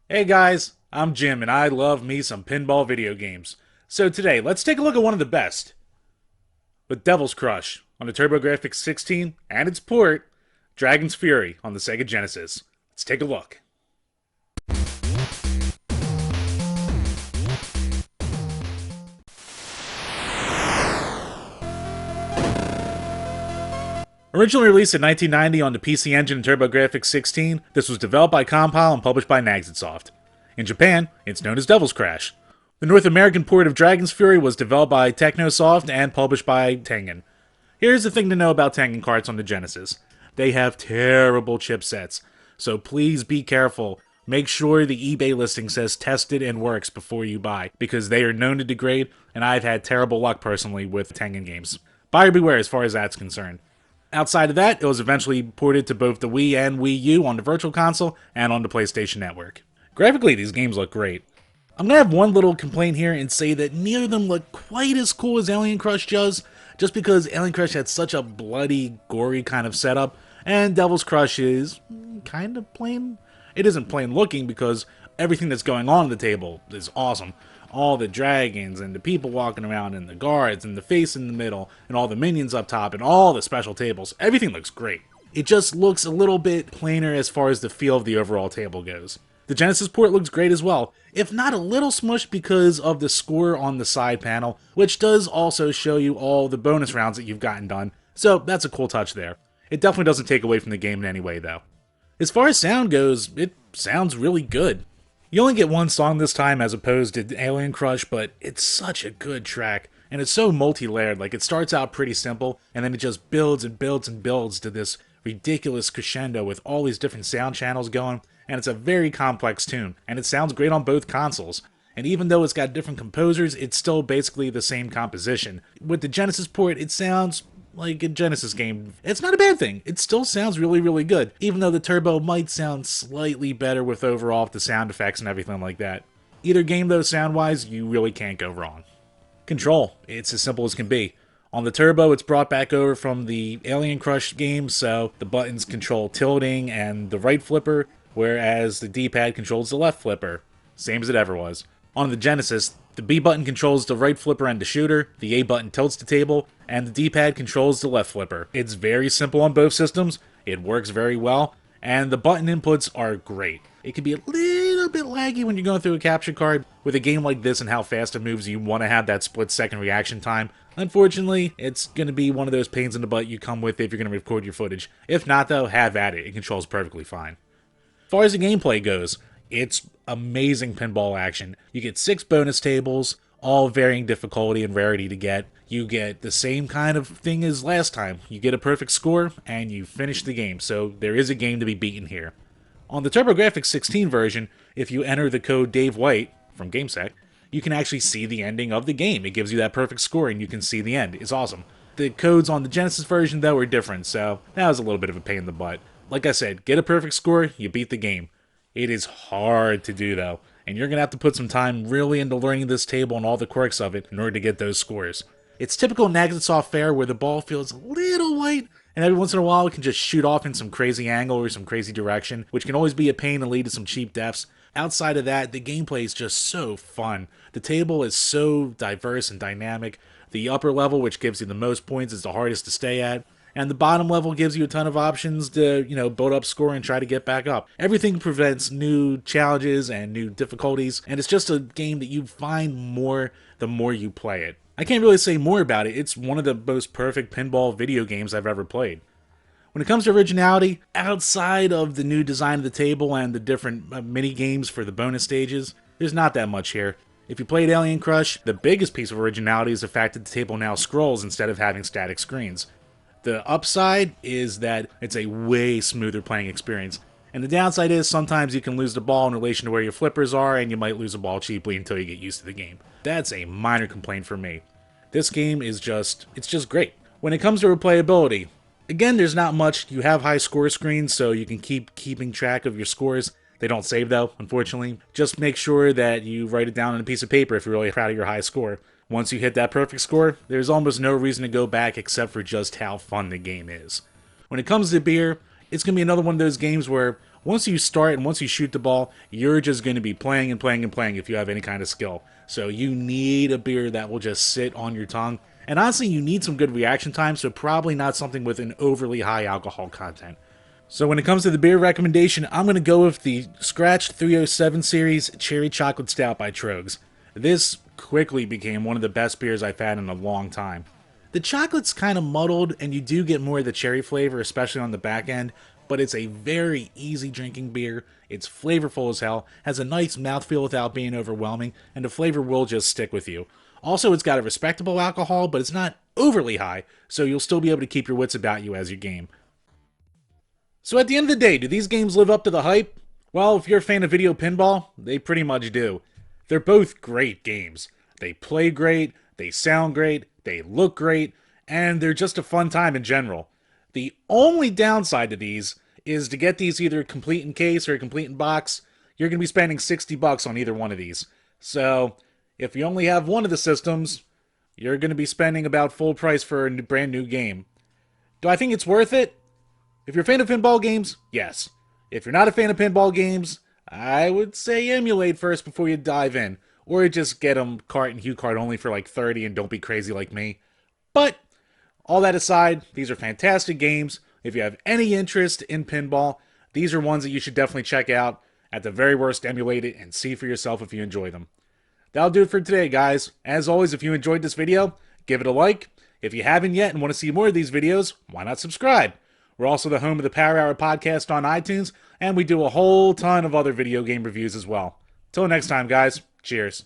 Hey guys, I'm Jim and I love me some pinball video games. So today, let's take a look at one of the best, with Devil's Crush on the TurboGrafx-16 and its port, Dragon's Fury on the Sega Genesis. Let's take a look. Originally released in 1990 on the PC Engine and TurboGrafx-16, this was developed by Compile and published by Naxxonsoft. In Japan, it's known as Devil's Crash. The North American port of Dragon's Fury was developed by Technosoft and published by Tengen. Here's the thing to know about Tengen carts on the Genesis. They have terrible chipsets, so please be careful. Make sure the eBay listing says tested and works before you buy, because they are known to degrade, and I've had terrible luck personally with Tengen games. Buyer beware as far as that's concerned. Outside of that, it was eventually ported to both the Wii and Wii U on the Virtual Console and on the PlayStation Network. Graphically, these games look great. I'm gonna have one little complaint here and say that neither of them look quite as cool as Alien Crush does, just because Alien Crush had such a bloody, gory kind of setup, and Devil's Crush is kind of plain. It isn't plain looking because everything that's going on at the table is awesome. All the dragons and the people walking around and the guards and the face in the middle and all the minions up top and all the special tables. Everything looks great. It just looks a little bit plainer as far as the feel of the overall table goes. The Genesis port looks great as well, if not a little smushed because of the score on the side panel, which does also show you all the bonus rounds that you've gotten done, so that's a cool touch there. It definitely doesn't take away from the game in any way though. As far as sound goes, it sounds really good. You only get one song this time as opposed to Alien Crush, but it's such a good track, and it's so multi-layered. Like, it starts out pretty simple, and then it just builds and builds and builds to this ridiculous crescendo with all these different sound channels going, and it's a very complex tune, and it sounds great on both consoles. And even though it's got different composers, it's still basically the same composition. With the Genesis port, it sounds like a Genesis game. It's not a bad thing. It still sounds really, really good, even though the Turbo might sound slightly better with overall the sound effects and everything like that. Either game, though, sound-wise, you really can't go wrong. Control. It's as simple as can be. On the Turbo, it's brought back over from the Alien Crush game, so the buttons control tilting and the right flipper, whereas the D-pad controls the left flipper. Same as it ever was. On the Genesis, the B button controls the right flipper and the shooter, the A button tilts the table, and the D-pad controls the left flipper. It's very simple on both systems, it works very well, and the button inputs are great. It can be a little bit laggy when you're going through a capture card. With a game like this and how fast it moves, you want to have that split-second reaction time. Unfortunately, it's going to be one of those pains in the butt you come with if you're going to record your footage. If not, though, have at it. It controls perfectly fine. As far as the gameplay goes, it's amazing pinball action. You get 6 bonus tables, all varying difficulty and rarity to get. You get the same kind of thing as last time. You get a perfect score, and you finish the game, so there is a game to be beaten here. On the TurboGrafx-16 version, if you enter the code Dave White from GameSec, you can actually see the ending of the game. It gives you that perfect score, and you can see the end. It's awesome. The codes on the Genesis version, though, are different, so that was a little bit of a pain in the butt. Like I said, get a perfect score, you beat the game. It is hard to do, though, and you're going to have to put some time really into learning this table and all the quirks of it in order to get those scores. It's typical Naxxonsoft fare where the ball feels a little light, and every once in a while it can just shoot off in some crazy angle or some crazy direction, which can always be a pain and lead to some cheap deaths. Outside of that, the gameplay is just so fun. The table is so diverse and dynamic. The upper level, which gives you the most points, is the hardest to stay at. And the bottom level gives you a ton of options to, build up score and try to get back up. Everything prevents new challenges and new difficulties, and it's just a game that you find more the more you play it. I can't really say more about it. It's one of the most perfect pinball video games I've ever played. When it comes to originality, outside of the new design of the table and the different mini games for the bonus stages, there's not that much here. If you played Alien Crush, the biggest piece of originality is the fact that the table now scrolls instead of having static screens. The upside is that it's a way smoother playing experience. And the downside is sometimes you can lose the ball in relation to where your flippers are, and you might lose a ball cheaply until you get used to the game. That's a minor complaint for me. This game is just great. When it comes to replayability, again, there's not much. You have high score screens, so you can keeping track of your scores. They don't save though, unfortunately. Just make sure that you write it down on a piece of paper if you're really proud of your high score. Once you hit that perfect score, there's almost no reason to go back except for just how fun the game is. When it comes to beer, it's going to be another one of those games where Once you start and once you shoot the ball, you're just going to be playing and playing and playing if you have any kind of skill. So you need a beer that will just sit on your tongue. And honestly, you need some good reaction time, so probably not something with an overly high alcohol content. So when it comes to the beer recommendation, I'm going to go with the Scratch 307 series Cherry Chocolate Stout by Trogs. This quickly became one of the best beers I've had in a long time. The chocolate's kind of muddled, and you do get more of the cherry flavor, especially on the back end, but it's a very easy drinking beer. It's flavorful as hell, has a nice mouthfeel without being overwhelming, and the flavor will just stick with you. Also, it's got a respectable alcohol, but it's not overly high, so you'll still be able to keep your wits about you as you game. So at the end of the day, do these games live up to the hype? Well, if you're a fan of video pinball, they pretty much do. They're both great games. They play great, they sound great, they look great, and they're just a fun time in general. The only downside to these is to get these either complete in case or complete in box, you're going to be spending $60 on either one of these. So, if you only have one of the systems, you're going to be spending about full price for a brand new game. Do I think it's worth it? If you're a fan of pinball games, yes. If you're not a fan of pinball games, I would say emulate first before you dive in. Or just get them cart and HuCard only for like $30 and don't be crazy like me. But, all that aside, these are fantastic games. If you have any interest in pinball, these are ones that you should definitely check out. At the very worst, emulate it and see for yourself if you enjoy them. That'll do it for today, guys. As always, if you enjoyed this video, give it a like. If you haven't yet and want to see more of these videos, why not subscribe? We're also the home of the Power Hour podcast on iTunes, and we do a whole ton of other video game reviews as well. Till next time, guys. Cheers.